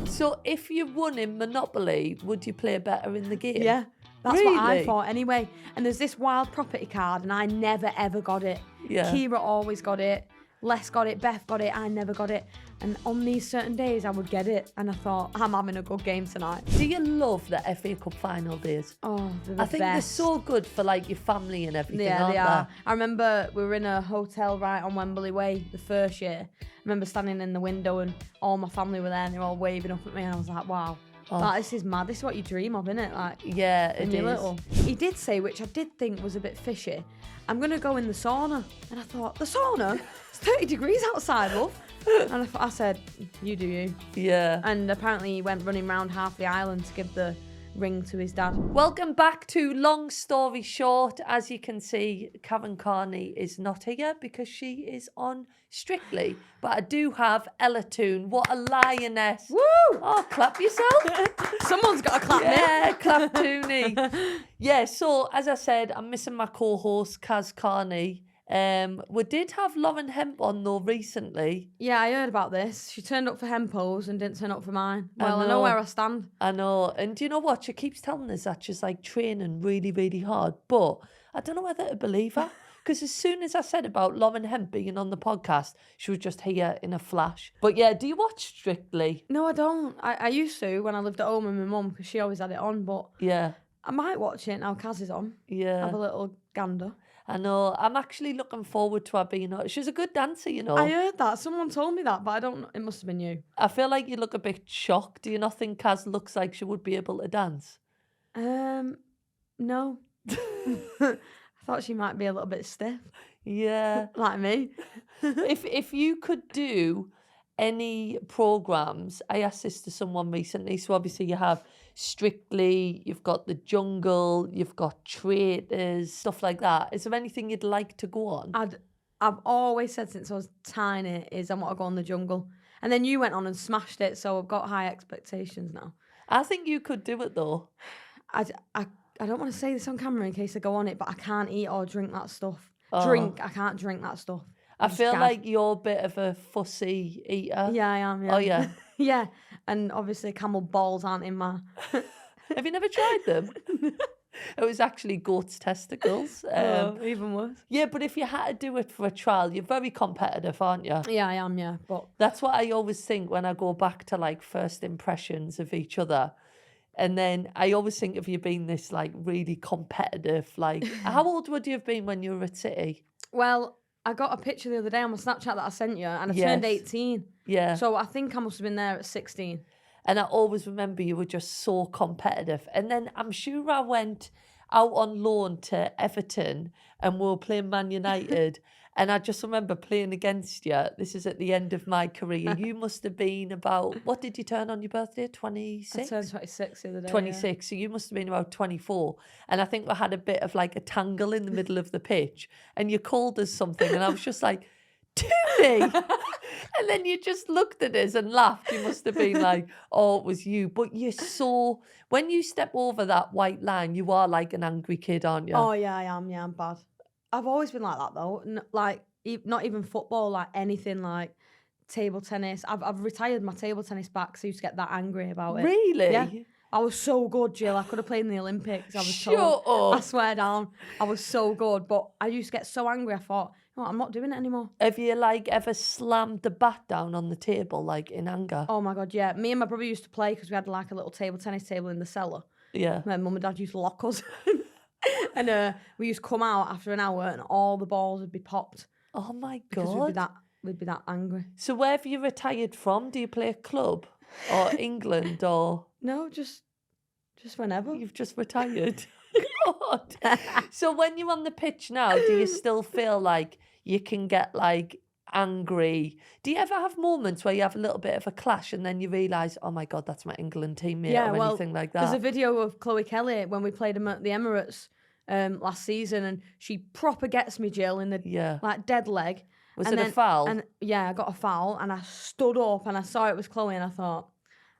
So if you won in Monopoly, would you play better in the game? Yeah, that's Really? what I thought anyway. And there's this wild property card, and I never ever got it. Yeah. Kira always got it. Les got it. Beth got it. I never got it. And on these certain days, I would get it. And I thought, I'm having a good game tonight. Do you love the FA Cup final days? Oh, they're the I think best. they're so good for like your family and everything, Yeah, aren't they are. I remember we were in a hotel right on Wembley Way the first year. I remember standing in the window and all my family were there and they were all waving up at me and I was like, wow, like, this is mad. This is what you dream of, isn't it? Like, Yeah, it when you're is. little. He did say, which I did think was a bit fishy, I'm going to go in the sauna. And I thought, the sauna? It's 30 degrees outside, love. And I said, you do you. Yeah. And apparently he went running round half the island to give the ring to his dad. Welcome back to Long Story Short. As you can see, Karen Carney is not here because she is on Strictly. But I do have Ella Toone. What a lioness. Woo! Oh, clap yourself. Someone's got to clap me. Yeah, clap Tooney. Yeah, so as I said, I'm missing my co-host, Kaz Carney. We did have Lauren Hemp on though recently. Yeah, I heard about this. She turned up for Hempo's and didn't turn up for mine. Well, I know know. where I stand. I know. And do you know what? She keeps telling us that she's like training really, really hard. But I don't know whether to believe her. Because as soon as I said about Lauren Hemp being on the podcast, she was just here in a flash. But yeah, do you watch Strictly? No, I don't. I used to when I lived at home with my mum because she always had it on. But Yeah. I might watch it now Kaz is on. Yeah. Have a little gander. I know. I'm actually looking forward to her being on. She's a good dancer, you know. I heard that. Someone told me that, but I don't. It must have been you. I feel like you look a bit shocked. Do you not think Kaz looks like she would be able to dance? No. I thought she might be a little bit stiff, Yeah. like me. if you could do any programs, I asked this to someone recently. So obviously you have Strictly, you've got The Jungle, you've got Traitors, stuff like that. Is there anything you'd like to go on? I've always said since I was tiny is I want to go on The Jungle, and then you went on and smashed it, so I've got high expectations now. I think you could do it though. I don't want to say this on camera in case I go on it, but I can't eat or drink that stuff. Oh. I can't drink that stuff. I just feel gag. like you're a bit of a fussy eater. Yeah, I am. Yeah. Oh yeah. Yeah, and obviously camel balls aren't in my... Have you never tried them? It was actually goat's testicles. Even worse. Yeah, but if you had to do it for a trial, you're very competitive, aren't you? Yeah, I am, yeah. But That's what I always think when I go back to like first impressions of each other. And then I always think of you being this like really competitive, like how old would you have been when you were at City? well, I got a picture the other day on my Snapchat that I sent you, and I Yes. turned 18. Yeah. So I think I must have been there at 16. And I always remember you were just so competitive. And then I'm sure I went out on loan to Everton and we were playing Man United. And I just remember playing against you. This is at the end of my career. You must have been about, what did you turn on your birthday? 26? I turned 26 the other day. 26. So you must have been about 24. And I think we had a bit of like a tangle in the middle of the pitch. And you called us something. And I was just like, Tooney! And then you just looked at us and laughed. You must have been like, oh, it was you. But you're so, when you step over that white line, you are like an angry kid, aren't you? Oh, yeah, I am. Yeah, I'm bad. I've always been like that, though. Not even football, like anything like table tennis. I've retired my table tennis back because I used to get that angry about it. Really? Yeah. I was so good, Jill. I could have played in the Olympics. I was Shut told. up. I swear down. I was so good. But I used to get so angry, I thought, no, I'm not doing it anymore. Have you like ever slammed the bat down on the table like in anger? Oh, my God, yeah. Me and my brother used to play because we had like a little table tennis table in the cellar. Yeah. My mum and dad used to lock us. And we used to come out after an hour and all the balls would be popped. Oh my Because God. we'd be that angry. So where have you retired from? Do you play a club or England or No, just whenever. you've just retired? God. So when you're on the pitch now, do you still feel like you can get like angry? Do you ever have moments where you have a little bit of a clash and then you realise, oh my God, that's my England teammate or anything like that? There's a video of Chloe Kelly when we played them at the Emirates last season, and she proper gets me, Jill, in the like dead leg. Was it a foul? And yeah, I got a foul, and I stood up and I saw it was Chloe, and I thought,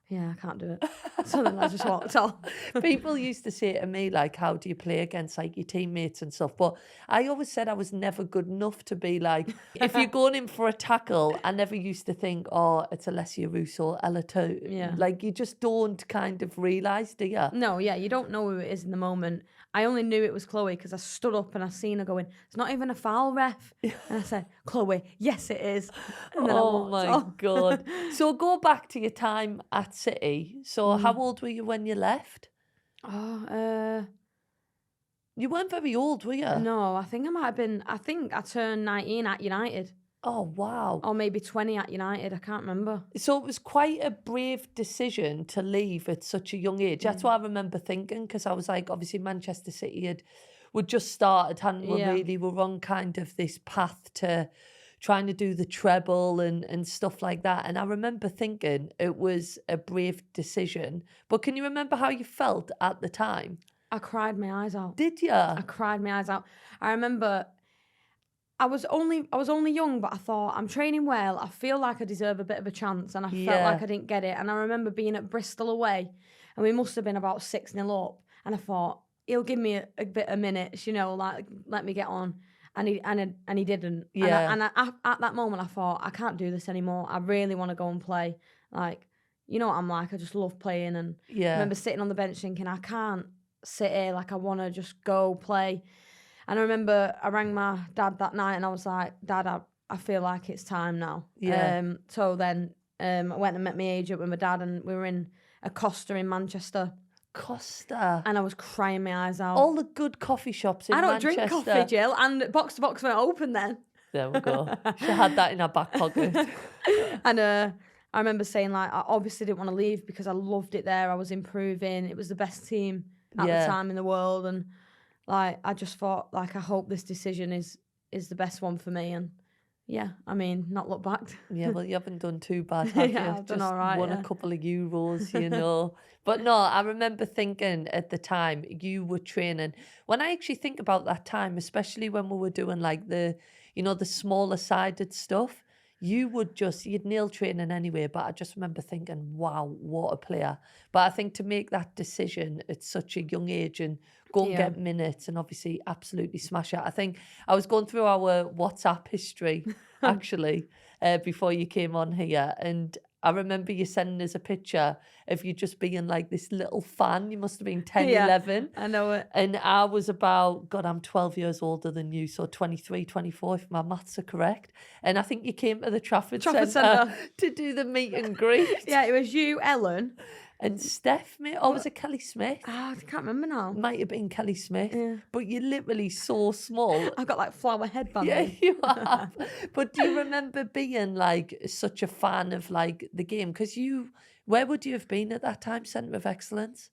yeah, I can't do it. So then I just walked off. People used to say to me, like, how do you play against like your teammates and stuff? But I always said I was never good enough to be like, if you're going in for a tackle, I never used to think, oh, it's Alessia Russo, Ella Toone. Yeah. Like, you just don't kind of realise, do you? No, yeah, you don't know who it is in the moment. I only knew it was Chloe because I stood up and I seen her going, it's not even a foul, ref. And I said, Chloe, yes, it is. And then I Oh walked my off. God. So go back to your time at City. So how Mm. old were you when you left? Oh, You weren't very old, were you? no, I think I turned 19 at United. Oh, wow. Or maybe 20 at United, I can't remember. So it was quite a brave decision to leave at such a young age. That's what I remember thinking, because I was like, obviously Manchester City would just started, hadn't we, Yeah. really? We're on kind of this path to trying to do the treble and stuff like that. And I remember thinking it was a brave decision. But can you remember how you felt at the time? I cried my eyes out. Did you? I cried my eyes out. I remember I was only young, but I thought I'm training well. I feel like I deserve a bit of a chance, and I felt like I didn't get it. And I remember being at Bristol away, and we must have been about 6-0 up. And I thought he'll give me a bit of minutes, like let me get on. And he didn't. Yeah. And I, at that moment, I thought I can't do this anymore. I really want to go and play. Like, you know what I'm like. I just love playing. And I remember sitting on the bench thinking I can't sit here. Like, I want to just go play. And I remember I rang my dad that night and I was like, Dad, I feel like it's time now. Yeah. So then I went and met my agent with my dad, and we were in a Costa in Manchester. Costa. And I was crying my eyes out. All the good coffee shops in I don't Manchester. drink coffee, Jill, and Box to Box weren't open then. There we go. She had that in her back pocket. And I remember saying, like, I obviously didn't want to leave because I loved it there. I was improving. It was the best team at the time in the world. And like, I just thought, like, I hope this decision is the best one for me. And yeah, I mean, not look back. Yeah, well, you haven't done too bad, have you? I've done all right, won a couple of Euros, But no, I remember thinking at the time you were training. When I actually think about that time, especially when we were doing like the smaller sided stuff, you'd nail training anyway. But I just remember thinking, wow, what a player. But I think to make that decision at such a young age and go and get minutes and obviously absolutely smash it. I think I was going through our WhatsApp history actually before you came on here, and I remember you sending us a picture of you just being like this little fan. You must have been 10, 11. I know it. And I was about, God, I'm 12 years older than you, so 23, 24, if my maths are correct. And I think you came to the Trafford Centre to do the meet and greet. Yeah, it was you, Ellen. And Steph, mate, or was it Kelly Smith? I can't remember now. Might have been Kelly Smith. Yeah. But you're literally so small. I've got like flower headband. Yeah, you have. But do you remember being like such a fan of like the game? Because where would you have been at that time? Centre of Excellence?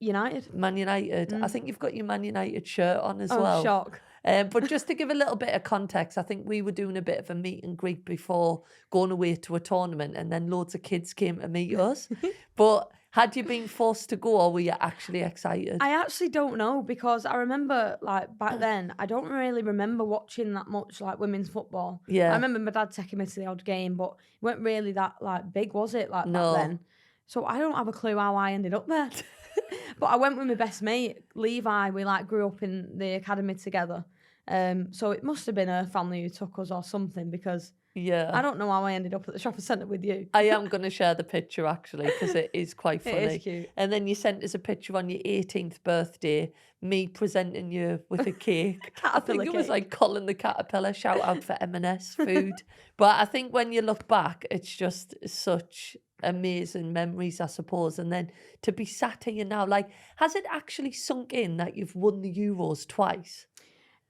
United. Man United. I think you've got your Man United shirt on as well. Oh, shock. But just to give a little bit of context, I think we were doing a bit of a meet and greet before going away to a tournament, and then loads of kids came to meet us. But had you been forced to go, or were you actually excited? I actually don't know, because I remember, like, back then, I don't really remember watching that much, like, women's football. Yeah. I remember my dad taking me to the odd game, but it weren't really that, like, big, was it, like, No. back then? So I don't have a clue how I ended up there. But I went with my best mate, Levi. We, like, grew up in the academy together. So it must have been a family who took us or something, because I don't know how I ended up at the Trafford Centre with you. I am going to share the picture actually, because it is quite funny. It is cute. And then you sent us a picture on your 18th birthday, me presenting you with a cake. I think it was like Colin the Caterpillar, shout out for M&S food. But I think when you look back, it's just such amazing memories, I suppose. And then to be sat here now, like, has it actually sunk in that you've won the Euros twice?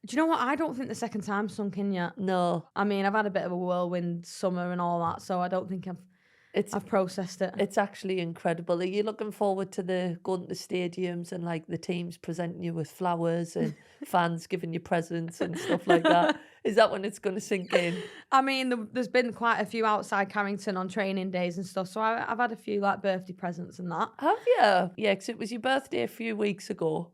Do you know what? I don't think the second time sunk in yet. No. I mean, I've had a bit of a whirlwind summer and all that, so I don't think I've processed it. It's actually incredible. Are you looking forward to going to the stadiums and like the teams presenting you with flowers and fans giving you presents and stuff like that? Is that when it's going to sink in? I mean, there's been quite a few outside Carrington on training days and stuff, so I've had a few like birthday presents and that. Have you? Yeah, because it was your birthday a few weeks ago.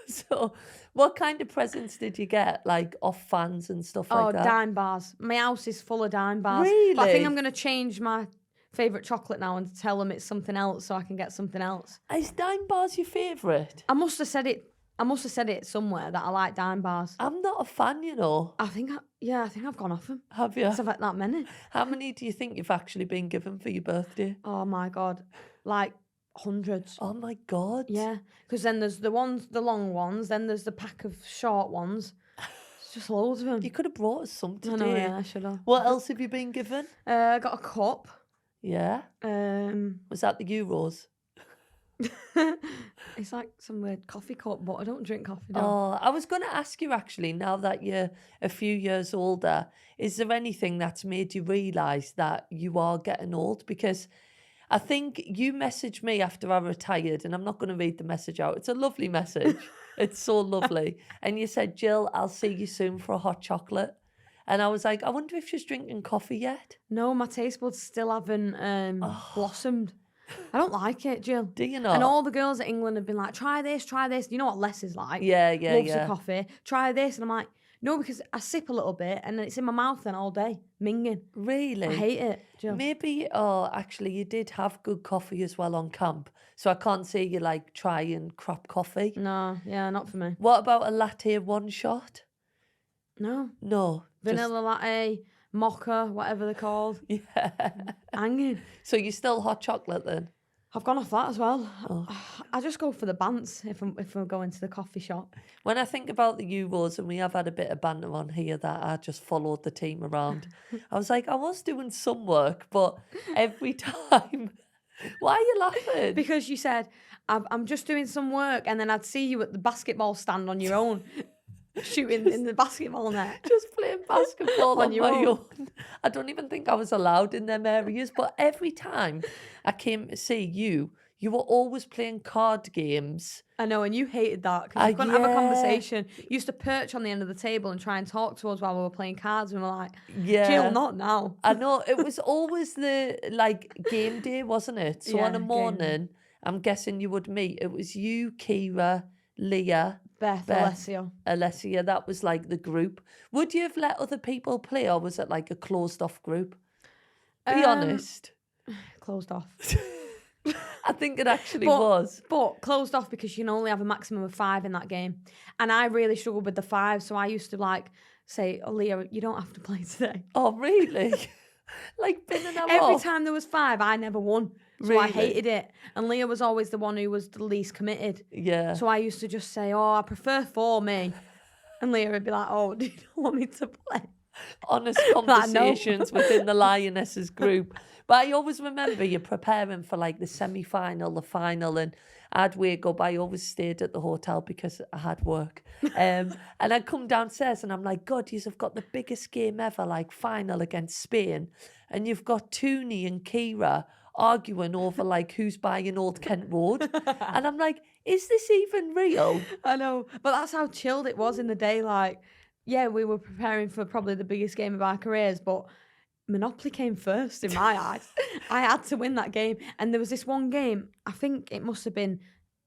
So what kind of presents did you get, like off fans and stuff like that? Oh, dime bars. My house is full of dime bars. Really? But I think I'm going to change my favourite chocolate now and tell them it's something else so I can get something else. Is Dime Bars your favourite? I must have said it somewhere that I like Dime Bars. I'm not a fan, you know. I think I've gone off them. Have you? I've had that many. How many do you think you've actually been given for your birthday? Oh my God. Like hundreds. Oh my God. Yeah. Because then there's the long ones, then there's the pack of short ones. It's just loads of them. You could have brought us some today. I know, yeah, I should have. What else have you been given? I got a cup. Yeah. Was that the Euros? It's like some weird coffee cup, but I don't drink coffee. Oh, I was going to ask you actually, now that you're a few years older, is there anything that's made you realise that you are getting old? Because I think you messaged me after I retired, and I'm not going to read the message out. It's a lovely message. It's so lovely. And you said, Jill, I'll see you soon for a hot chocolate. And I was like, I wonder if she's drinking coffee yet. No, my taste buds still haven't blossomed. I don't like it, Jill. Do you not? And all the girls at England have been like, try this, try this. You know what Les is like? Yeah, Loves yeah. the coffee. Try this. And I'm like, no, because I sip a little bit and then it's in my mouth then all day, minging. Really? I hate it, Jill. Maybe, actually, you did have good coffee as well on camp. So I can't say you like trying crap coffee. No, yeah, not for me. What about a latte one shot? No. No. Vanilla latte, mocha, whatever they're called. Yeah. Hanging. So you're still hot chocolate then? I've gone off that as well. Oh. I just go for the bants if I'm going to the coffee shop. When I think about the Euros, and we have had a bit of banter on here that I just followed the team around, I was like, I was doing some work, but every time... Why are you laughing? Because you said, I'm just doing some work, and then I'd see you at the basketball stand on your own, shooting in the basketball net. Just playing basketball on your my own. I don't even think I was allowed in them areas, but every time I came to see you, you were always playing card games. I know, and you hated that because you couldn't have a Yeah. conversation. You used to perch on the end of the table and try and talk to us while we were playing cards, and we were like, Yeah. Jill, not now. I know, it was always the game day, wasn't it? So Yeah, on a game morning, I'm guessing you would meet. It was you, Kira, Leah, Beth, Alessia. That was like the group. Would you have let other people play, or was it like a closed off group? Be honest. Closed off. I think it actually was. But closed off because you can only have a maximum of 5 in that game. And I really struggled with the 5, so I used to say, oh, Leah, you don't have to play today. Oh, really? Like binning her Every off? time there was 5, I never won. So I hated it. And Leah was always the one who was the least committed. Yeah. So I used to just say, oh, I prefer 4, me. And Leah would be like, oh, do you not want me to play? Honest conversations within the Lionesses group. But I always remember you preparing for like the semi-final, the final, and I'd wake up. I always stayed at the hotel because I had work. And I'd come downstairs and I'm like, God, you've got the biggest game ever, like final against Spain. And you've got Toone and Kira arguing over like who's buying Old Kent Road. And I'm like, is this even real? I know. But that's how chilled it was in the day. Like, yeah, we were preparing for probably the biggest game of our careers, but Monopoly came first in my eyes. I had to win that game. And there was this one game, I think it must have been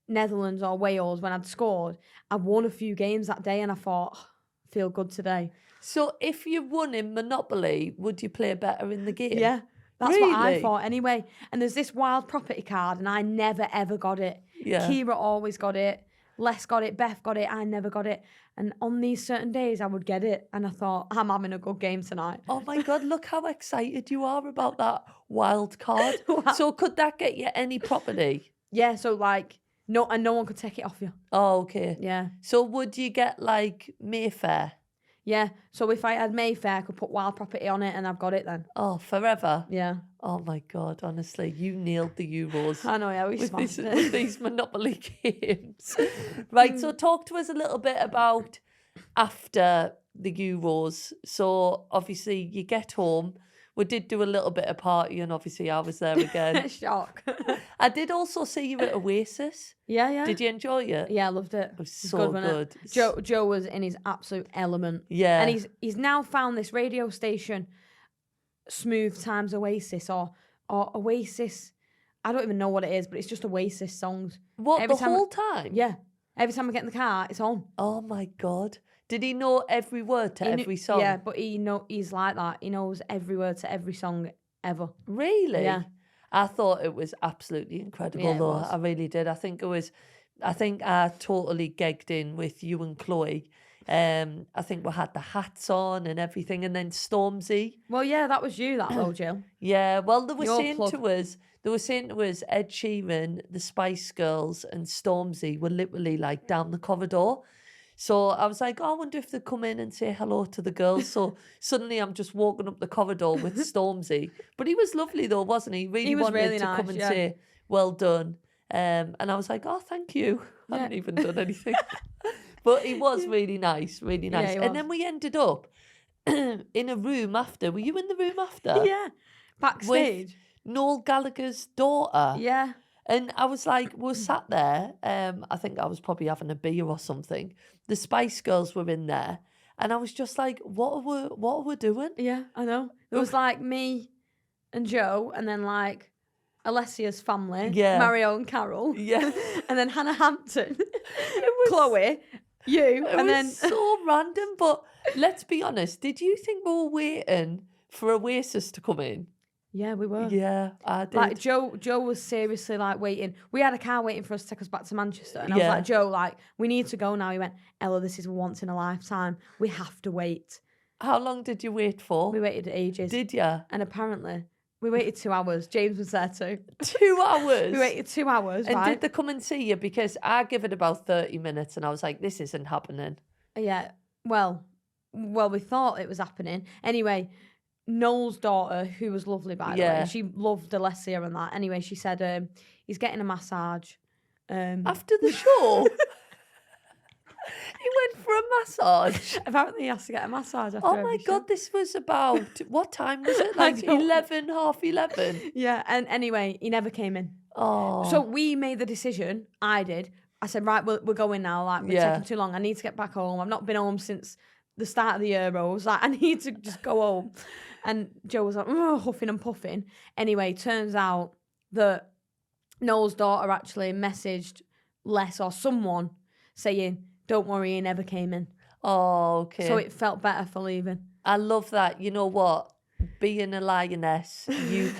Netherlands or Wales when I'd scored. I won a few games that day and I thought, oh, feel good today. So if you won in Monopoly, would you play better in the game? Yeah, that's what I Really? thought anyway. And there's this wild property card and I never ever got it. Yeah. Kira always got it. Les got it, Beth got it, I never got it. And on these certain days, I would get it. And I thought, I'm having a good game tonight. Oh my God, look how excited you are about that wild card. So could that get you any property? Yeah, so no one could take it off you. Oh, okay. Yeah. So would you get like Mayfair? Yeah, so if I had Mayfair, I could put wild property on it and I've got it then. Oh, forever? Yeah. Oh my God, honestly, you nailed the Euros. I know, yeah, we with smashed with these Monopoly games. Right, so talk to us a little bit about after the Euros. So obviously you get home. We did do a little bit of partying, obviously I was there again. Shock. I did also see you at Oasis. Yeah. Did you enjoy it? Yeah, I loved it. It was It's so wasn't it? good. Joe was in his absolute element. Yeah. And he's now found this radio station, Smooth Times Oasis or Oasis. I don't even know what it is, but it's just Oasis songs. What, Every the time whole time? Yeah. Every time I get in the car, it's on. Oh my God. Did he know every word to every song? Yeah, but he's like that. He knows every word to every song ever. Really? Yeah. I thought it was absolutely incredible, Yeah, it though. was. I really did. I think I totally gegged in with you and Chloe. I think we had the hats on and everything, and then Stormzy. Well, yeah, that was you, that though, Jill. Yeah, well, Your plug. they were saying to us, Ed Sheeran, the Spice Girls, and Stormzy were literally like down the corridor. So I was like, oh, I wonder if they'd come in and say hello to the girls. So suddenly I'm just walking up the corridor with Stormzy. But he was lovely though, wasn't he? Really He was wanted really to nice, come and yeah. say, well done. And I was like, oh, thank you. I Yeah. haven't even done anything. But he was really nice, really Yeah, nice. he And was. then we ended up in a room after. Were you in the room after? Yeah. Backstage. Noel Gallagher's daughter. Yeah. And I was like, we were sat there. I think I was probably having a beer or something. The Spice Girls were in there. And I was just like, what are we doing? Yeah, I know. There was like me and Joe, and then like Alessia's family, Yeah. Mario and Carol, Yeah. and then Hannah Hampton, Chloe, you, It and was then so random. But let's be honest, did you think we were waiting for Oasis to come in? yeah, we were. Yeah, I did. Like Joe was seriously like waiting. We had a car waiting for us to take us back to Manchester, and I was Yeah. like, Joe, like we need to go now. He went, Ella, this is once in a lifetime. We have to wait. How long did you wait for? We waited ages. Did you? And apparently, we waited 2 hours. James was there too. 2 hours? We waited 2 hours, And right? did they come and see you? Because I give it about 30 minutes and I was like, this isn't happening. Yeah. Well, we thought it was happening. Anyway, Noel's daughter, who was lovely by the Yeah. way, she loved Alessia and that. Anyway, she said he's getting a massage. After the show? He went for a massage. Apparently, he has to get a massage after Oh every my show. God, this was about, what time was it? I Like don't- 11, half 11? Yeah, and anyway, he never came in. Oh. So we made the decision. I did. I said, right, we're going now. Like, we're Yeah. taking too long. I need to get back home. I've not been home since the start of the Euros. Like, I need to just go home. And Joe was like, oh, huffing and puffing. Anyway, turns out that Noel's daughter actually messaged Les or someone saying, don't worry, he never came in. Oh, okay. So it felt better for leaving. I love that. You know what? Being a lioness, you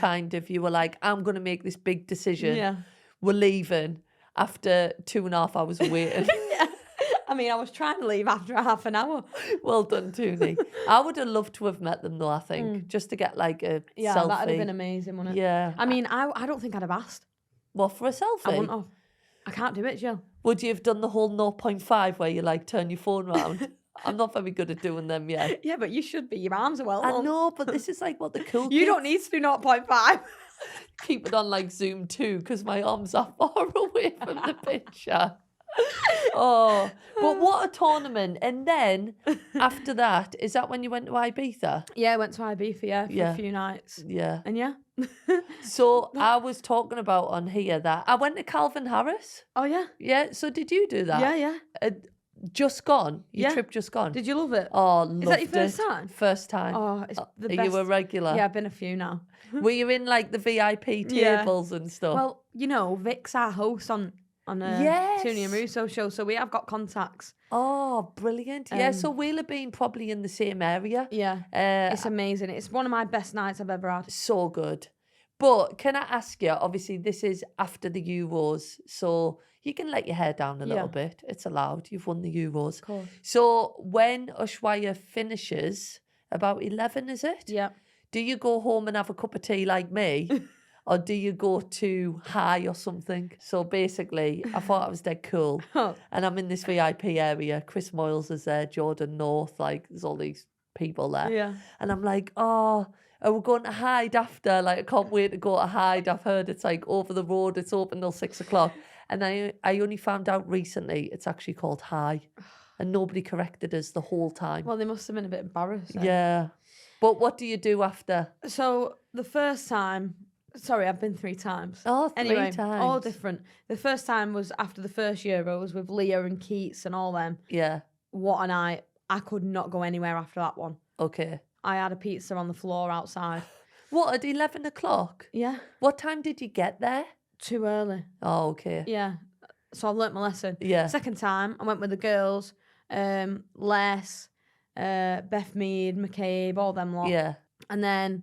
were like, I'm going to make this big decision. Yeah. We're leaving after 2.5 hours of waiting. Yeah. I mean, I was trying to leave after half an hour. Well done, Tooney. I would have loved to have met them though, I think, just to get like a Yeah, selfie. that'd have been amazing, wouldn't it? Yeah. I mean, I don't think I'd have asked. Well, for a selfie? I wouldn't have. I can't do it, Jill. Would you have done the whole 0.5 where you like turn your phone around? I'm not very good at doing them yet. Yeah, but you should be. Your arms are well I long. know, but this is like what the cool You kids don't need to do 0.5. keep it on like Zoom too because my arms are far away from the picture. Oh, but what a tournament. And then after that, is that when you went to Ibiza? Yeah, I went to Ibiza, for Yeah. a few nights. Yeah. And yeah. So I was talking about on here that I went to Calvin Harris. Oh, yeah. Yeah. So did you do that? Yeah, yeah. Just gone? Your Yeah. trip just gone? Did you love it? Oh, loved Is that your first it. time? First time. Oh, it's the Are best. you a regular? Yeah, I've been a few now. Were you in like the VIP Yeah. tables and stuff? Well, you know, Vic's our host on Yes. Tony and Russo show, so we have got contacts. Oh, brilliant. Yeah, so we'll have been probably in the same area. Yeah. It's amazing. It's one of my best nights I've ever had. So good. But can I ask you, obviously this is after the Euros, so you can let your hair down a little bit. It's allowed. You've won the Euros. Of course. So when Ushuaia finishes, about 11, is it? Yeah. Do you go home and have a cup of tea like me? Or do you go to High or something? So basically, I thought I was dead cool. Oh. And I'm in this VIP area. Chris Moyles is there, Jordan North, like there's all these people there. Yeah. And I'm like, oh, are we going to Hyde after? Like, I can't wait to go to Hyde. I've heard it's like over the road. It's open till 6 o'clock. And I only found out recently it's actually called High. And nobody corrected us the whole time. Well, they must have been a bit embarrassed. Yeah. But what do you do after? So the first time, sorry, I've been 3 times. Oh, three Anyway, times. all different. The first time was after the first Euros with Leah and Keats and all them. Yeah. What a night. I could not go anywhere after that one. Okay. I had a pizza on the floor outside. What, at 11 o'clock? Yeah. What time did you get there? Too early. Oh, okay. Yeah. So I learnt my lesson. Yeah. Second time, I went with the girls, Les, Beth Mead, McCabe, all them lot. Yeah. And then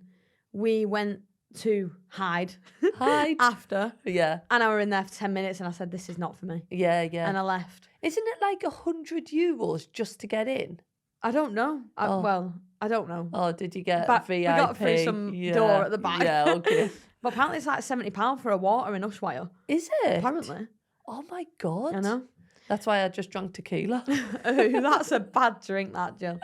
we went to hide Hide. after. Yeah. And I were in there for 10 minutes and I said, this is not for me. Yeah, yeah. And I left. Isn't it like €100 just to get in? I don't know. Well, I don't know. Oh, did you get But VIP? we got through some door at the back. Yeah, okay. But apparently it's like £70 for a water in Ushuaia. Is it? Apparently. Oh my God. I know. That's why I just drank tequila. Ooh, that's a bad drink, that, Jill.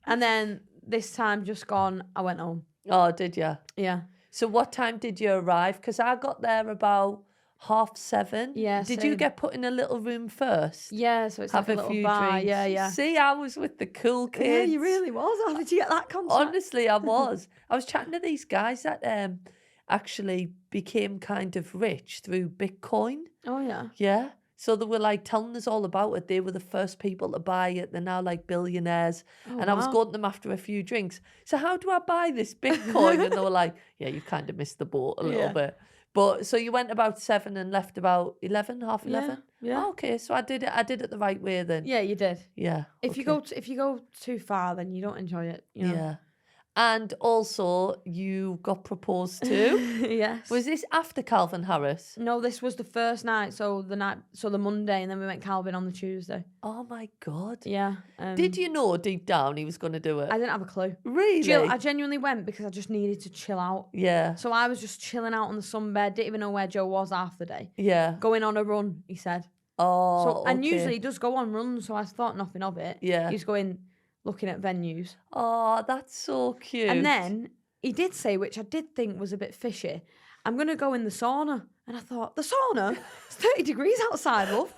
And then this time just gone, I went home. Oh, did you? Yeah. So what time did you arrive? Because I got there about 7:30. Yeah, Did you same. get put in a little room first? Yeah, so it's Have like a a little few bar. drinks. Yeah, yeah. See, I was with the cool kids. Yeah, you really was. How did you get that contact? Honestly, I was. I was chatting to these guys that actually became kind of rich through Bitcoin. Oh, yeah. Yeah. So they were like telling us all about it. They were the first people to buy it. They're now like billionaires. Oh, and I was wow. going to them after a few drinks. So how do I buy this Bitcoin? And they were like, yeah, you kind of missed the boat a little Yeah. bit. But so you went about 7 and left about 11, half 11? Yeah. Oh, okay, so I did it the right way then. Yeah, you did. Yeah. If you go too far, then you don't enjoy it. You know? Yeah. And also you got proposed to. Yes. Was this after Calvin Harris? No, this was the first night. So the Monday, and then we went Calvin on the Tuesday. Oh my God. Yeah. Did you know deep down he was going to do it? I didn't have a clue. Really? Jill, I genuinely went because I just needed to chill out. Yeah. So I was just chilling out on the sunbed. Didn't even know where Joe was half the day. Yeah. Going on a run, he said. Oh, So and okay. usually he does go on runs, so I thought nothing of it. Yeah. He's going looking at venues. Oh, that's so cute. And then he did say, which I did think was a bit fishy, I'm going to go in the sauna. And I thought, the sauna? It's 30 degrees outside, love.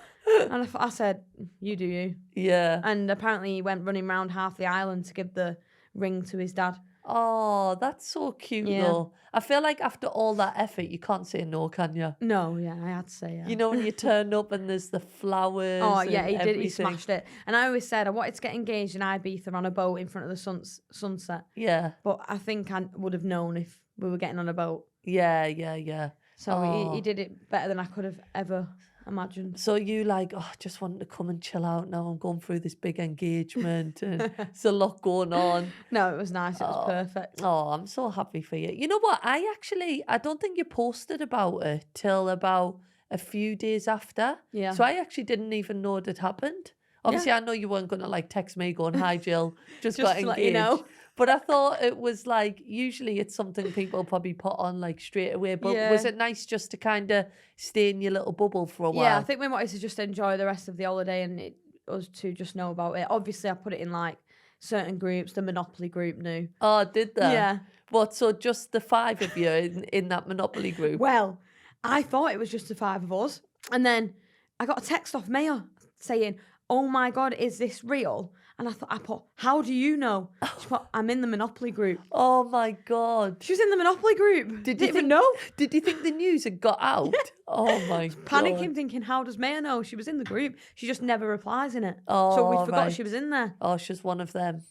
And I said, you do you. Yeah. And apparently he went running around half the island to give the ring to his dad. Oh, that's so cute Yeah. though. I feel like after all that effort, you can't say no, can you? No, yeah, I had to say yeah. You know, when you turn up and there's the flowers. Oh, yeah, and he did. He everything. smashed it. And I always said I wanted to get engaged in Ibiza on a boat in front of the sunset. Yeah. But I think I would have known if we were getting on a boat. Yeah, yeah, yeah. So Oh. he did it better than I could have ever imagined. So you like, oh, I just wanted to come and chill out now. I'm going through this big engagement and there's a lot going on. No, it was nice. It was perfect. Oh, I'm so happy for you. You know what? I don't think you posted about it till about a few days after. Yeah. So I actually didn't even know it had happened. Obviously, I know you weren't going to like text me going, hi, Jill, just got to engaged. let you know. But I thought it was like, usually it's something people probably put on like straight away. But Yeah. was it nice just to kind of stay in your little bubble for a while? Yeah, I think we wanted to just enjoy the rest of the holiday and us to just know about it. Obviously, I put it in like certain groups. The Monopoly group knew. Oh, did they? Yeah. What, so just the 5 of you in that Monopoly group? Well, I thought it was just the 5 of us. And then I got a text off Maya saying, oh my God, is this real? And I put, how do you know? She put, I'm in the Monopoly group. Oh my God. She was in the Monopoly group. Did Didn't you even know. Did you think the news had got out? Oh my God. Panicking, thinking, how does Maya know? She was in the group. She just never replies in it. Oh, So we forgot right. she was in there. Oh, she's one of them.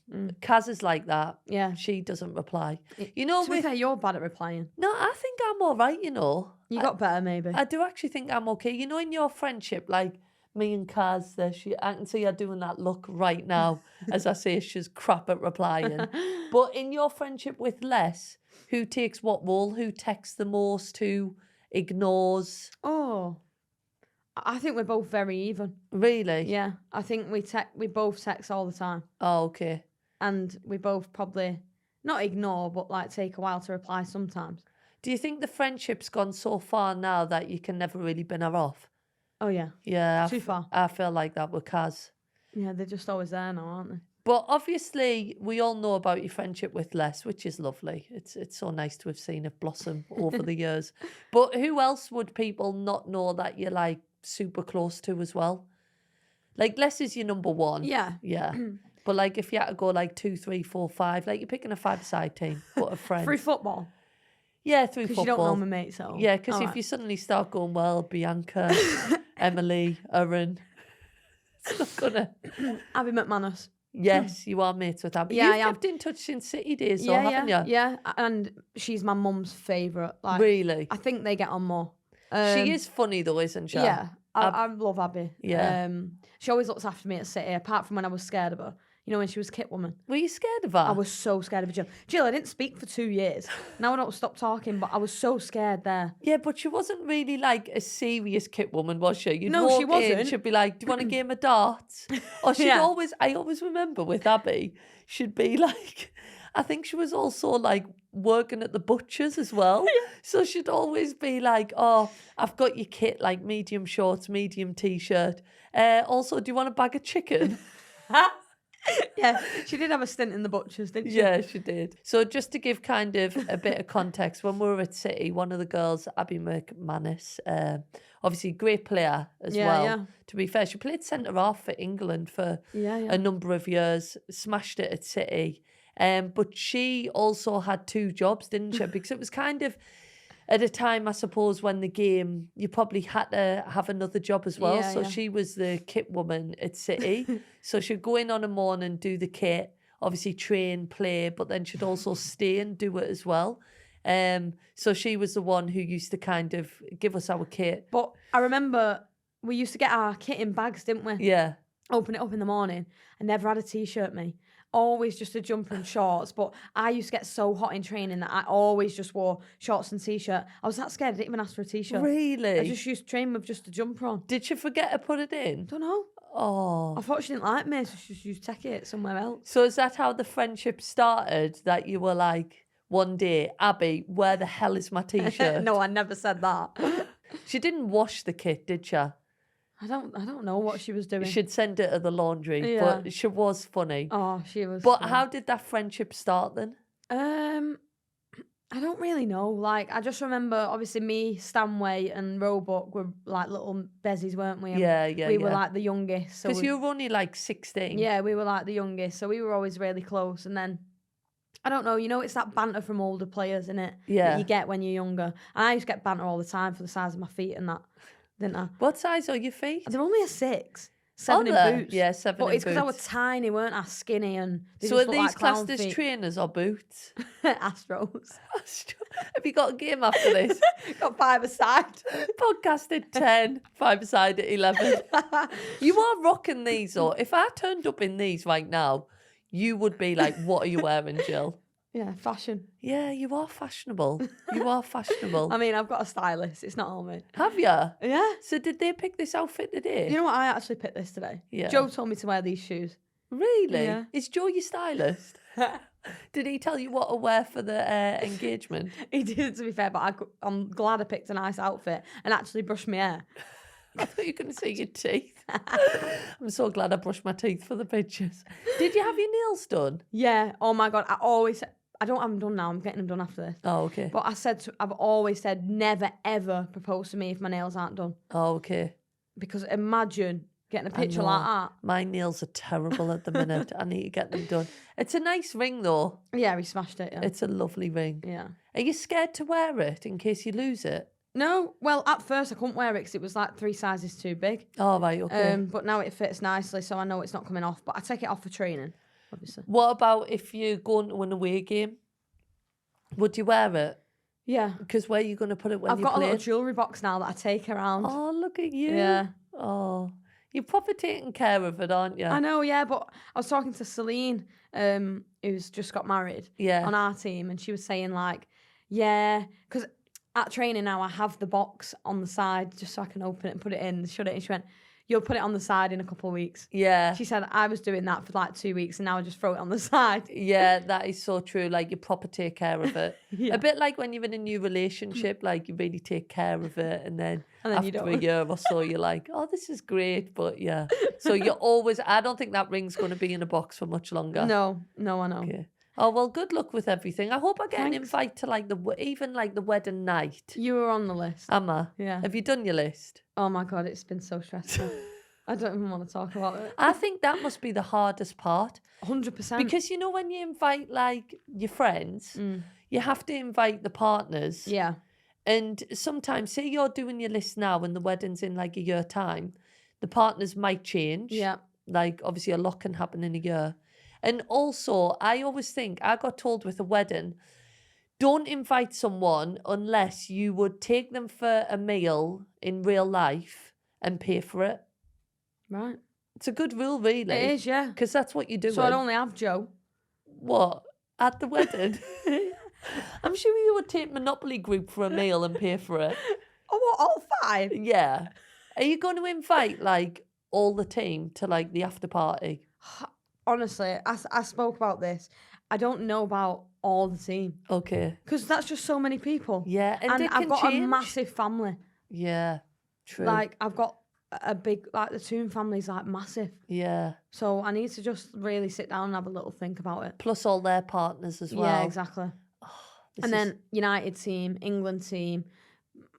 Kaz is like that. Yeah. She doesn't reply. You know, To be fair, you're bad at replying. no, I think I'm all right, you know. You got better, maybe. I do actually think I'm okay. You know, in your friendship, like me and Kaz, I can see her doing that look right now as I say she's crap at replying. But in your friendship with Les, who takes what role? Who texts the most? Who ignores? Oh, I think we're both very even. Really? Yeah, I think we both text all the time, Oh, okay. and we both probably not ignore, but like take a while to reply sometimes. Do you think the friendship's gone so far now that you can never really bin her off? Oh yeah, Yeah. too far. I feel like that with Kaz. Yeah, they're just always there now, aren't they? But obviously, we all know about your friendship with Les, which is lovely. It's so nice to have seen it blossom over the years. But who else would people not know that you're like super close to as well? Like Les is your number one. Yeah. Yeah. But like if you had to go like 2, 3, 4, 5, like you're picking a 5-side team, but a friend. Through football, Yeah, through because football. you don't know my mates at all. Yeah, because if Alright. you suddenly start going, well, Bianca, Emily, Erin, it's not gonna. Abby McManus. Yes, you are mates with Abby. Yeah, You've I am. kept in touch since City days, though, haven't you? Yeah, and she's my mum's favourite. Like, Really? I think they get on more. She is funny though, isn't she? Yeah, I love Abby. Yeah. She always looks after me at City, apart from when I was scared of her. You know, when she was Kit Woman. Were you scared of her? I was so scared of Jill. Jill, I didn't speak for 2 years. Now I don't stop talking, but I was so scared there. Yeah, but she wasn't really like a serious Kit Woman, was she? You'd No, walk she in, wasn't. she'd be like, "Do you want a game of darts?" Or she'd Yeah. I always remember with Abby, she'd be like, I think she was also like working at the butcher's as well. So she'd always be like, "Oh, I've got your kit, like medium shorts, medium t-shirt. Also, do you want a bag of chicken?" Yeah, she did have a stint in the butchers, didn't she? Yeah, she did. So just to give kind of a bit of context, when we were at City, one of the girls, Abby McManus, obviously great player as Yeah, well. yeah. To be fair, she played centre half for England for Yeah, yeah. a number of years, smashed it at City. But she also had 2 jobs, didn't she? Because it was kind of at a time, I suppose, when the game, you probably had to have another job as well. Yeah, So yeah. she was the kit woman at City. So she'd go in on a morning, do the kit, obviously train, play, but then she'd also stay and do it as well. So she was the one who used to kind of give us our kit. But I remember we used to get our kit in bags, didn't we? Yeah. Open it up in the morning. I never had a t-shirt, me. Always just a jumper and shorts. But I used to get so hot in training that I always just wore shorts and t-shirt. I was that scared I didn't even ask for a t-shirt. Really? I just used to train with just a jumper on. Did she forget to put it in? Don't know. Oh. I thought she didn't like me, so she just used to take it somewhere else. So is that how the friendship started? That you were like, one day, "Abby, where the hell is my t-shirt?" No, I never said that. She didn't wash the kit, did she? I don't know what she was doing. She'd send it to the laundry, Yeah. but she was funny. Oh, she was. But funny. how did that friendship start then? I don't really know. Like, I just remember, obviously, me, Stanway, and Roebuck were like little bezies, weren't we? And Yeah. we were like the youngest. Because you were only like 16. Yeah, we were like the youngest, so we were always really close. And then, I don't know, it's that banter from older players, innit? Yeah. That you get when you're younger. And I used to get banter all the time for the size of my feet and that, didn't I? What size are your feet? They're only a 6. 7 Are in they? boots. Yeah, 7 but in it's because I was boots. tiny, weren't I? Skinny and they So just are look these like clown classed as feet. trainers or boots? Astros. Have you got a game after this? Got 5 aside. Podcast at 10, 5 aside at 11. You are rocking these, though. If I turned up in these right now, you would be like, "What are you wearing, Jill?" Yeah, fashion. Yeah, you are fashionable. You are fashionable. I mean, I've got a stylist. It's not all me. Have you? Yeah. So did they pick this outfit today? You know what? I actually picked this today. Yeah. Joe told me to wear these shoes. Really? Yeah. Is Joe your stylist? Did he tell you what to wear for the engagement? He did, to be fair, but I'm glad I picked a nice outfit and actually brushed my hair. I thought you couldn't see your teeth. I'm so glad I brushed my teeth for the pictures. Did you have your nails done? Yeah. Oh my God. I don't have them done now. I'm getting them done after this. Oh, okay. But I've always said never ever propose to me if my nails aren't done. Oh, okay. Because imagine getting a I picture know. like that. My nails are terrible at the minute. I need to get them done. It's a nice ring, though. Yeah, we smashed it. Yeah. It's a lovely ring. Yeah. Are you scared to wear it in case you lose it? No, well, at first I couldn't wear it because it was like 3 sizes too big. Oh, right, okay. But now it fits nicely, so I know it's not coming off. But I take it off for training, obviously. What about if you're going to an away game? Would you wear it? Yeah. Because where are you going to put it when I've you got play? a little jewellery box now that I take around. Oh, look at you. Yeah. Oh, you're proper taking care of it, aren't you? I know, yeah, but I was talking to Celine, who's just got married Yeah. on our team, and she was saying, like, yeah, because at training now I have the box on the side just so I can open it and put it in, shut it, and she went, "You'll put it on the side in a couple of weeks." Yeah. She said, I was doing that for like 2 weeks and now I just throw it on the side. Yeah, that is so true. Like, you proper take care of it. Yeah. A bit like when you're in a new relationship, like, you really take care of it. And then And then you after a don't. year or so, you're like, "Oh, this is great." But yeah. So you're always, I don't think that ring's going to be in a box for much longer. No, I know. Okay. Oh, well, good luck with everything. I hope I get an Thanks. invite to like even like the wedding night. You were on the list. Am I? Yeah. Have you done your list? Oh my God, it's been so stressful. I don't even want to talk about it. I think that must be the hardest part. 100%. Because you know when you invite like your friends, you have to invite the partners. Yeah. And sometimes, say you're doing your list now and the wedding's in like a year time, the partners might change. Yeah. Like obviously a lot can happen in a year. And also, I always think, I got told with a wedding, don't invite someone unless you would take them for a meal in real life and pay for it. Right. It's a good rule, really. It is, yeah. Because that's what you do. So I'd only have Joe. What? At the wedding? I'm sure you would take Monopoly Group for a meal and pay for it. Oh, what, all 5? Yeah. Are you going to invite, like, all the team to, like, the after party? Honestly, I spoke about this. I don't know about all the team. Okay. Because that's just so many people. Yeah, and it I've can got change. a massive family. Yeah, true. Like, I've got a big, like, the Toone family's, like, massive. Yeah. So I need to just really sit down and have a little think about it. Plus all their partners as well. Yeah, exactly. And then United team, England team,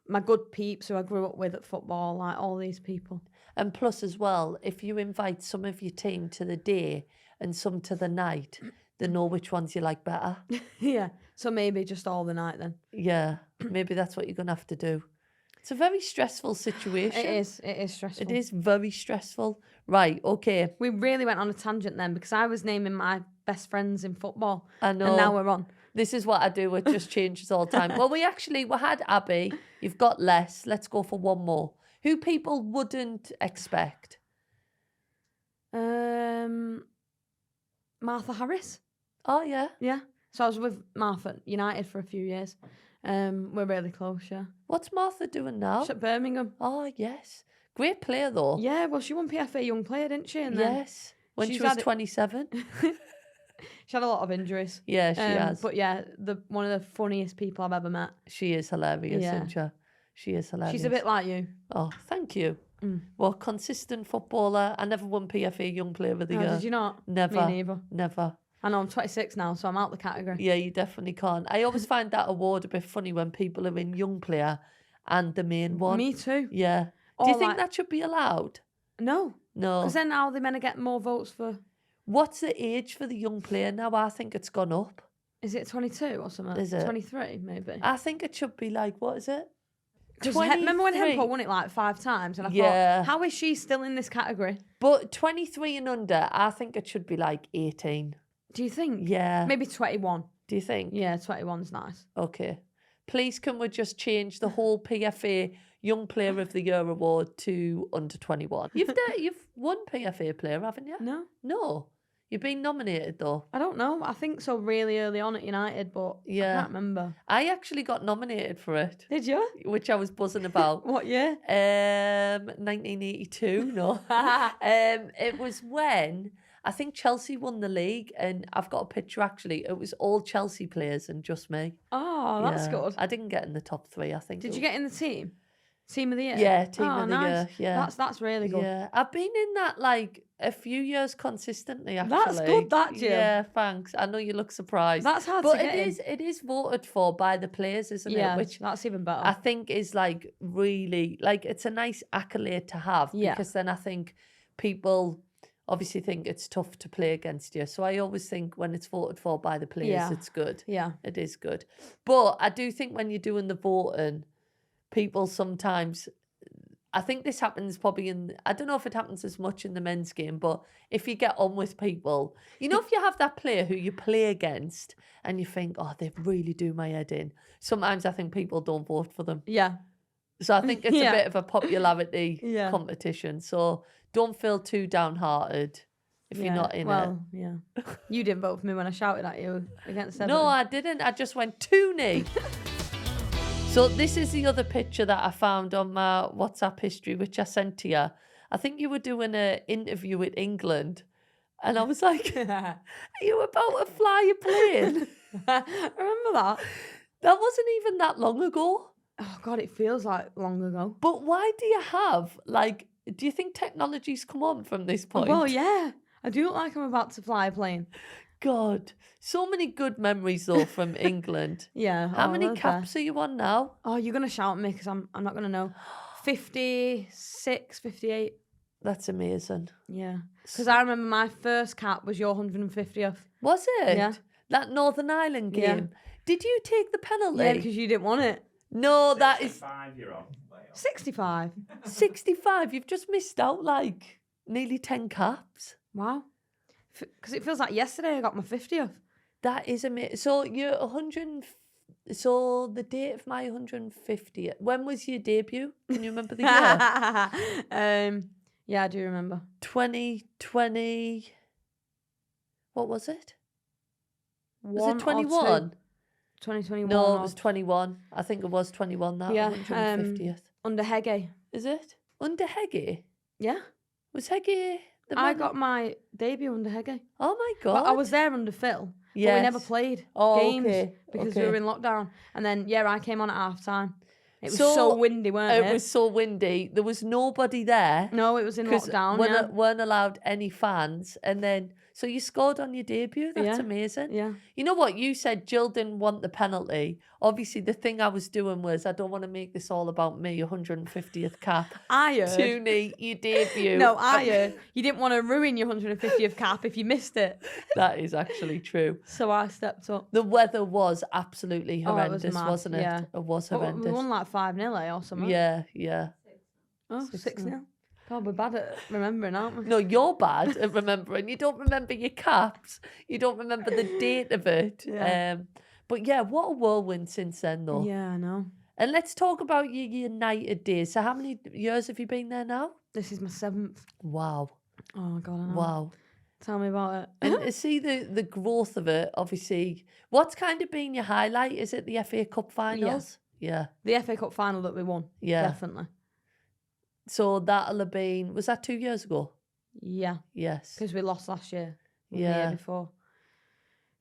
my good peeps who I grew up with at football, like all these people. And plus as well, if you invite some of your team to the day and some to the night, they know which ones you like better. Yeah. So maybe just all the night then. Yeah, maybe that's what you're going to have to do. It's a very stressful situation. It is. It is stressful. It is very stressful. Right, okay. We really went on a tangent then because I was naming my best friends in football. I know. And now we're on. This is what I do. It just changes all the time. Well, we had Abby. You've got Les. Let's go for one more. Who people wouldn't expect? Martha Harris. Oh, yeah. Yeah. So I was with Martha at United for a few years. We're really close, yeah. What's Martha doing now? She's at Birmingham. Oh, yes. Great player, though. Yeah, well, she won PFA Young Player, didn't she? And yes. When she was 27. She had a lot of injuries. Yeah, she has. But yeah, one of the funniest people I've ever met. She is hilarious, isn't she? She is hilarious. She's a bit like you. Oh, thank you. Well, consistent footballer. I never won PFA Young Player of the Year. Did you not? Never. Me neither. Never. I know I'm 26 now, so I'm out the category. Yeah, you definitely can't. I always find that award a bit funny when people are in Young Player and the main one. Me too. Yeah. Do you think that should be allowed? No. No. Because then how are they meant to get more votes for... What's the age for the young player now? I think it's gone up. Is it 22 or something? Is it? 23, maybe. I think it should be like, what is it? Remember when Hempo won it like 5 times? And I thought, how is she still in this category? But 23 and under, I think it should be like 18. Do you think? Yeah. Maybe 21. Do you think? Yeah, 21's nice. Okay. Please, can we just change the whole PFA Young Player of the Year award to under 21? You've won PFA Player, haven't you? No. No. You've been nominated, though. I don't know. I think so really early on at United, but I can't remember. I actually got nominated for it. Did you? Which I was buzzing about. What year? 1982, no. It was when I think Chelsea won the league, and I've got a picture actually. It was all Chelsea players and just me. Oh, that's good. I didn't get in the top 3, I think. Did you get in the team? Team of the year? Yeah, team of the year. Yeah. That's really good. Yeah. I've been in that like a few years consistently, actually. That's good, that, Jill. Yeah, thanks. I know you look surprised. That's hard to get in. But it is voted for by the players, isn't it? Which that's even better. I think is like really, like, it's a nice accolade to have. Yeah. Because then I think people obviously think it's tough to play against you. So I always think when it's voted for by the players, it's good. Yeah. It is good. But I do think when you're doing the voting, people sometimes... I think this happens probably I don't know if it happens as much in the men's game, but if you get on with people, you know, if you have that player who you play against and you think, oh, they really do my head in, sometimes I think people don't vote for them. Yeah. So I think it's a bit of a popularity competition. So don't feel too downhearted if you're not in it. Well, yeah. You didn't vote for me when I shouted at you against Everton. No, I didn't. I just went Toone. So this is the other picture that I found on my WhatsApp history, which I sent to you. I think you were doing an interview with England. And I was like, are you about to fly a plane? Remember that? That wasn't even that long ago. Oh, God, it feels like long ago. But why do you have, like, do you think technology's come on from this point? Well, yeah. I do look like I'm about to fly a plane. God, so many good memories though from England. Yeah. How many caps are you on now? Oh, you're gonna shout at me because I'm not gonna know. 56, 58. That's amazing. Yeah, because I remember my first cap was your 150th. Was it? Yeah. That Northern Ireland game. Yeah. Did you take the penalty? Yeah, because you didn't want it. No, that is 65 you're on. 65. 65. You've just missed out like nearly 10 caps. Wow. Because it feels like yesterday I got my 50th. That is amazing. So you're 100. So the date of my 150th. When was your debut? Can you remember the year? Yeah, I do remember. 2020. What was it? Was One it or 21? 2021 No, it or was 21. I think it was 21, that yeah, 150th. under Hege. Is it? Under Heggie? Yeah, Was Heggie the I man? got my debut under Hege. Oh my But I God. was there under Phil. But we never Yes. played Oh, games okay. because Okay. we were in lockdown. And then I came on at half time. It was So, so windy, weren't it? It was so windy. There was nobody there. No, it was in Because lockdown. weren't allowed any fans. And then, so you scored on your debut. That's Yeah, amazing. yeah. You know what? You said Jill didn't want the penalty. Obviously, the thing I was doing was, I don't want to make this all about me, 150th cap. I heard. Toone, your debut. No, I heard. You didn't want to ruin your 150th cap if you missed it. That is actually true. So I stepped up. The weather was absolutely Oh, it was horrendous, mad, wasn't it? yeah. It was But horrendous. we won like 5-0 or something. Yeah, yeah. Oh, 6-0. 6-0. God, we're bad at remembering, aren't we? No, you're bad at remembering. You don't remember your caps. You don't remember the date of it. Yeah. But yeah, what a whirlwind since then, though. Yeah, I know. And let's talk about your United days. So how many years have you been there now? This is my 7th. Wow. Oh, God, I know. Wow. Tell me about it. And to see the growth of it, obviously. What's kind of been your highlight? Is it the FA Cup finals? Yeah. The FA Cup final that we won. Yeah. Definitely. So that'll have been, was that 2 years ago? Yeah. Yes. Because we lost last year. The Yeah. year before.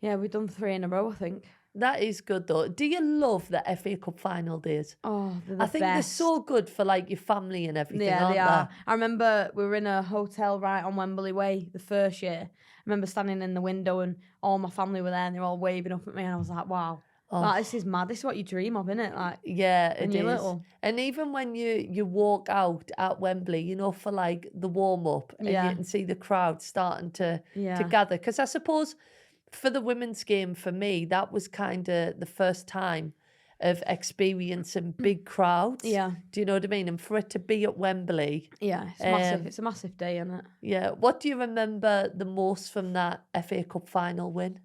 Yeah, we've done 3 in a row, I think. That is good though. Do you love the FA Cup final days? Oh, they're the I think best. they're so good for like your family and everything, Yeah, aren't they are. I remember we were in a hotel right on Wembley Way the first year. I remember standing in the window and all my family were there and they were all waving up at me and I was like, wow. Oh. Like, this is mad. This is what you dream of, isn't it? Like, Yeah, it when you're is. little. And even when you walk out at Wembley, you know, for like the warm up, and Yeah. you can see the crowd starting to Yeah. gather. Because I suppose for the women's game, for me, that was kind of the first time of experiencing big crowds. Yeah. Do you know what I mean? And for it to be at Wembley. Yeah, it's massive. It's a massive day, isn't it? Yeah. What do you remember the most from that FA Cup final win?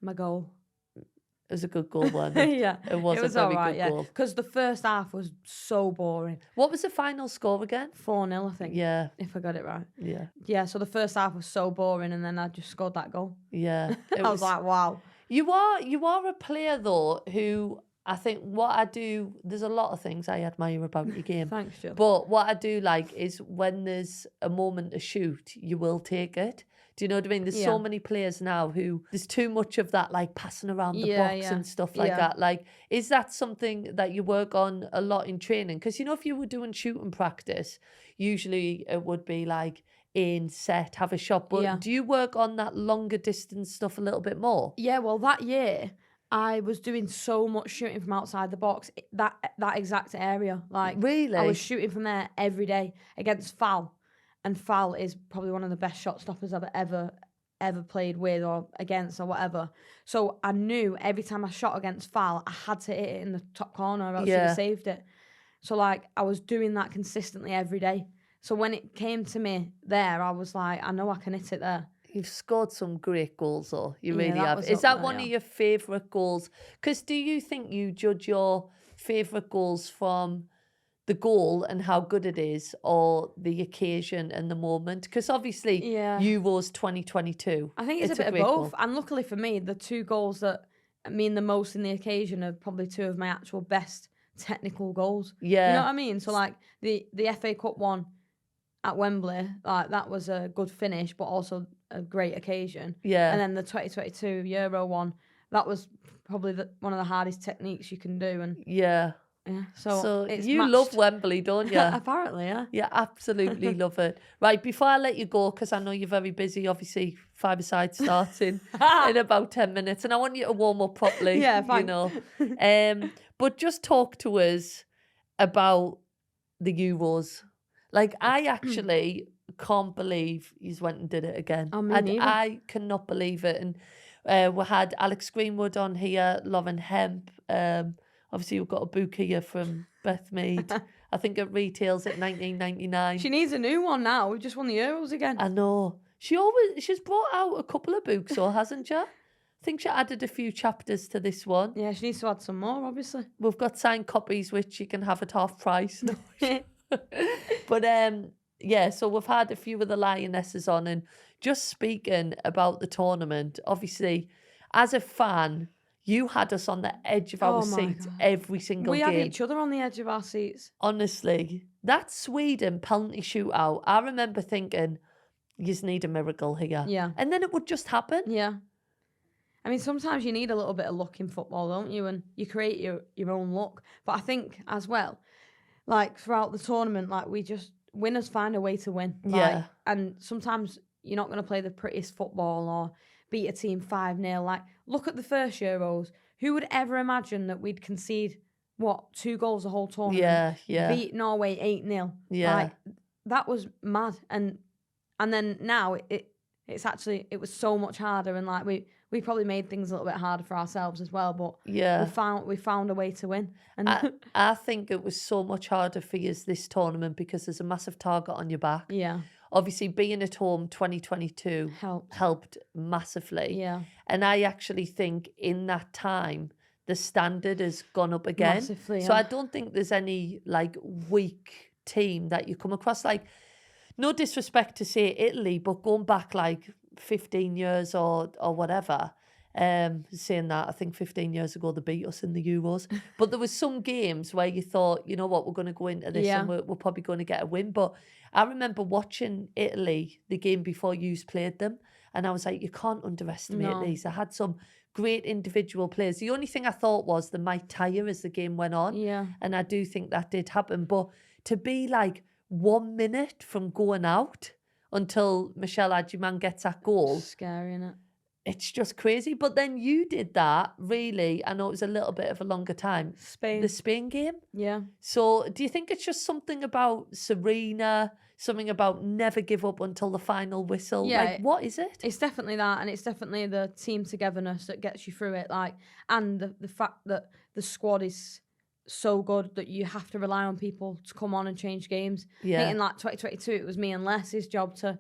My goal. It was a good goal, wasn't it? Yeah. It was a very good goal. Because the first half was so boring. What was the final score again? 4-0, I think. Yeah. If I got it right. Yeah. Yeah, so the first half was so boring and then I just scored that goal. Yeah. I was like, wow. You are a player though who I think what I do, there's a lot of things I admire about your game. Thanks, Jill. But what I do like is when there's a moment to shoot, you will take it. Do you know what I mean? There's so many players now who there's too much of that like passing around the box and stuff like that. Like, is that something that you work on a lot in training? Because you know, if you were doing shooting practice, usually it would be like in set, have a shot. But do you work on that longer distance stuff a little bit more? Yeah, well, that year I was doing so much shooting from outside the box, that exact area. Like, really, I was shooting from there every day against Fal, and Fal is probably one of the best shot stoppers I've ever played with or against or whatever. So I knew every time I shot against Fal, I had to hit it in the top corner or else you'd have saved it. So like I was doing that consistently every day. So when it came to me there, I was like, I know I can hit it there. You've scored some great goals, though. You really that have. was Is up that there, one of your favourite goals? Because do you think you judge your favourite goals from the goal and how good it is, or the occasion and the moment? Because obviously, Euros 2022. I think it's a bit of both. Goal. And luckily for me, the 2 goals that mean the most in the occasion are probably 2 of my actual best technical goals. Yeah. You know what I mean? So like the FA Cup one at Wembley, like that was a good finish, but also a great occasion. Yeah. And then the 2022 Euro one, that was probably one of the hardest techniques you can do. And yeah. So it's you matched. love Wembley, don't you? Apparently, yeah. Yeah, absolutely love it. Right, before I let you go, because I know you're very busy, obviously, five-a-side starts in about 10 minutes, and I want you to warm up properly. Yeah, fine. You know. But just talk to us about the Euros. Like, I actually can't believe he's went and did it again. Oh, me neither. I cannot believe it. And we had Alex Greenwood on here, Lauren Hemp. Obviously, we've got a book here from Beth Mead. I think it retails at $19.99. She needs a new one now. We've just won the Euros again. I know. She's brought out a couple of books, or hasn't she? I think she added a few chapters to this one. Yeah, she needs to add some more, obviously. We've got signed copies, which you can have at half price. But yeah, so we've had a few of the Lionesses on, and just speaking about the tournament, obviously, as a fan, you had us on the edge of our Oh my seats God. every single We had game. each other on the edge of our seats. Honestly, that Sweden penalty shootout, I remember thinking, you just need a miracle here. Yeah. And then it would just happen. Yeah. I mean, sometimes you need a little bit of luck in football, don't you? And you create your own luck. But I think as well, like throughout the tournament, like winners find a way to win. Like, Yeah. and sometimes you're not going to play the prettiest football or beat a team 5-0. Like, look at the first Euros. Who would ever imagine that we'd concede, 2 goals the whole tournament? Yeah, yeah. Beat Norway 8-0. Yeah. Like, that was mad. And then now it was so much harder, and like we probably made things a little bit harder for ourselves as well, but Yeah. we found a way to win. And I think it was so much harder for you this tournament because there's a massive target on your back. yeah, Obviously, being at home 2022 helped massively. yeah, And I actually think in that time, the standard has gone up again. massively. So Yeah. I don't think there's any like weak team that you come across. Like, no disrespect to say Italy, but going back like 15 years or whatever, saying that, I think 15 years ago they beat us in the Euros. But there was some games where you thought, you know what, we're going to go into this Yeah. and we're probably going to get a win. But I remember watching Italy the game before you played them, and I was like, you can't underestimate No. these. I had some great individual players. The only thing I thought was they might tire as the game went on. Yeah. And I do think that did happen. But to be like 1 minute from going out until Michelle Adjiman gets that goal, Scary, innit? it's just crazy. But then you did that, really. I know it was a little bit of a longer time. Spain. The Spain game. Yeah. So do you think it's just something about Serena, something about never give up until the final whistle? Yeah, Like, what is it? It's definitely that, and it's definitely the team togetherness that gets you through it. Like, and the fact that the squad is so good that you have to rely on people to come on and change games. I Yeah. think in like 2022, it was me and Les's job to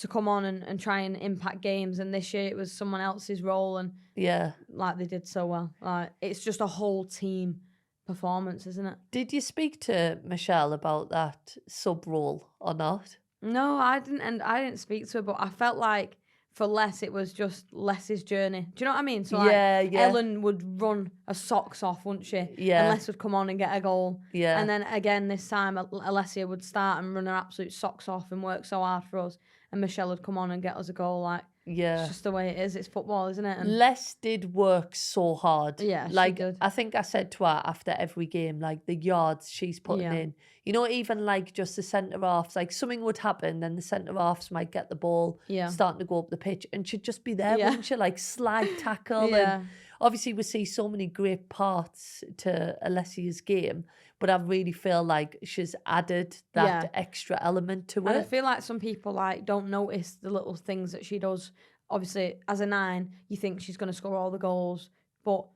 come on and try and impact games, and this year it was someone else's role, and Yeah. like they did so well. Like, it's just a whole team performance, isn't it? Did you speak to Michelle about that sub role or not? No, I didn't, and I didn't speak to her, but I felt like for Les, it was just Les's journey. Do you know what I mean? So like, Yeah, yeah. Ellen would run her socks off, wouldn't she? Yeah. And Les would come on and get a goal. Yeah. And then again this time, Alessia would start and run her absolute socks off and work so hard for us. And Michelle would come on and get us a goal. Like, Yeah. it's just the way it is. It's football, isn't it? And Les did work so hard. Yeah, she like did. I think I said to her after every game, like the yards she's putting Yeah. in. You know, even like just the centre halves, like something would happen, then the centre halves might get the ball, Yeah. starting to go up the pitch, and she'd just be there, Yeah. wouldn't she? Like slide tackle. Yeah. And obviously we see so many great parts to Alessia's game, but I really feel like she's added that Yeah. extra element to And I it. feel like some people like don't notice the little things that she does. Obviously, as a 9, you think she's going to score all the goals, but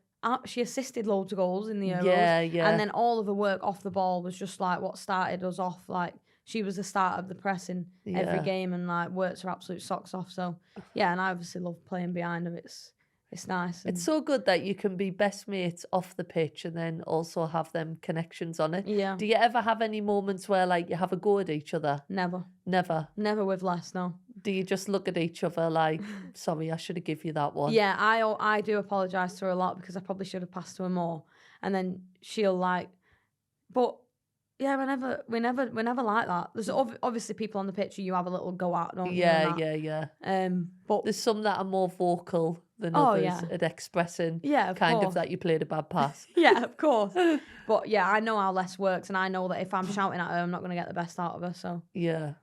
she assisted loads of goals in the Euros. Yeah, yeah. And then all of her work off the ball was just like what started us off. Like, she was the start of the press in every Yeah. game, and like works her absolute socks off. So yeah, and I obviously love playing behind her. It's nice. And It's so good that you can be best mates off the pitch and then also have them connections on it. yeah, Do you ever have any moments where like you have a go at each other? never Never. with Les. No. Do you just look at each other like, sorry, I should have give you that one? Yeah, I do apologise to her a lot because I probably should have passed to her more. And then she'll like, but yeah, we never like that. There's obviously people on the pitch who you have a little go at, don't you? Yeah, and that. yeah. But There's some that are more vocal than Oh, others yeah. at expressing yeah, of kind course. of that you played a bad pass. Yeah, of course. But yeah, I know how Les works, and I know that if I'm shouting at her, I'm not going to get the best out of her. So Yeah.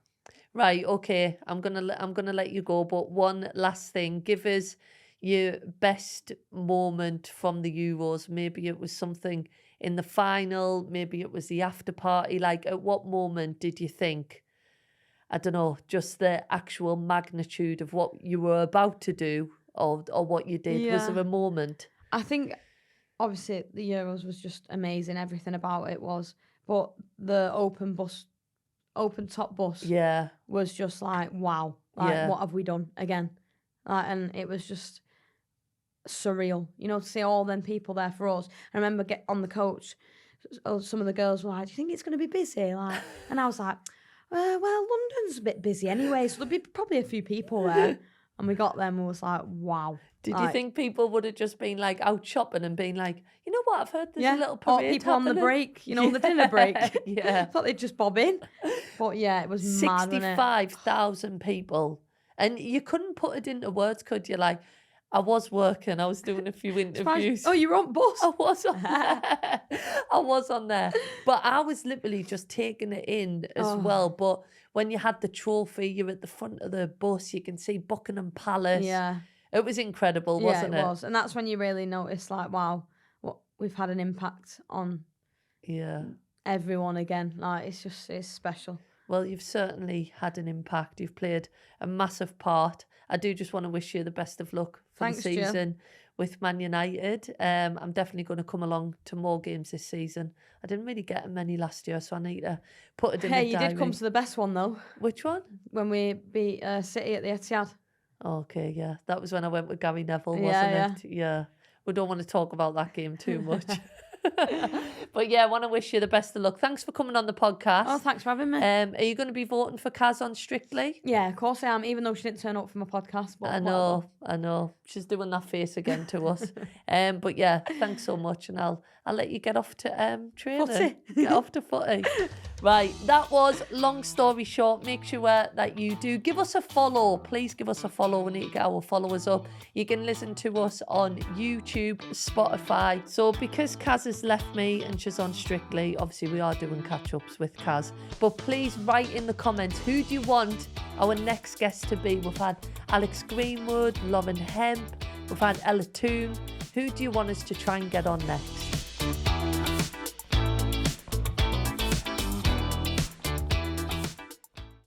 Right, okay. I'm gonna let you go, but one last thing. Give us your best moment from the Euros. Maybe it was something in the final, maybe it was the after party. Like, at what moment did you think, I don't know, just the actual magnitude of what you were about to do or what you did? Was Yeah. there a moment? I think obviously the Euros was just amazing. Everything about it was, but the open top bus Yeah. was just like, wow, like Yeah. what have we done again? And it was just surreal, you know, to see all them people there for us. I remember get on the coach, some of the girls were like, "Do you think it's going to be busy?" Like, and I was like, well, London's a bit busy anyway, so there'll be probably a few people there. And we got them and was like, wow. Did like, you think people would have just been like out shopping and been like, you know what, I've heard there's yeah, a little or parade people on the happening." break, the dinner break. Yeah. Thought they'd just bob in. But yeah, it was mad, wasn't it? 65,000 people. And you couldn't put it into words, could you? Like, I was working, I was doing a few interviews. Oh, you were on bus? I was on there. I was on there. But I was literally just taking it in as well. But when you had the trophy, you're at the front of the bus, you can see Buckingham Palace. Yeah. It was incredible, wasn't it? Yeah, it was. And that's when you really notice, like, wow, we've had an impact on everyone again. Like, it's special. Well, you've certainly had an impact. You've played a massive part. I do just want to wish you the best of luck for the season with Man United. I'm definitely going to come along to more games this season. I didn't really get many last year, so I need to put it in the diary. Hey, you did come to the best one, though. Which one? When we beat City at the Etihad. Okay, yeah. That was when I went with Gary Neville, wasn't it? Yeah. We don't want to talk about that game too much. But yeah, I want to wish you the best of luck. Thanks for coming on the podcast. Oh, thanks for having me. Are you going to be voting for Kaz on Strictly? Yeah, of course I am, even though she didn't turn up for my podcast. But I know. She's doing that face again to us. But yeah, thanks so much. And I'll let you get off to training. Footy. Get off to footy. Right, that was Long Story Short. Make sure that you do give us a follow. Please give us a follow. We need to get our followers up. You can listen to us on YouTube, Spotify. So because Kaz has left me and she's on Strictly, obviously we are doing catch-ups with Kaz. But please write in the comments, who do you want our next guest to be? We've had Alex Greenwood, Lauren Hemp, we've had Ella Toone. Who do you want us to try and get on next?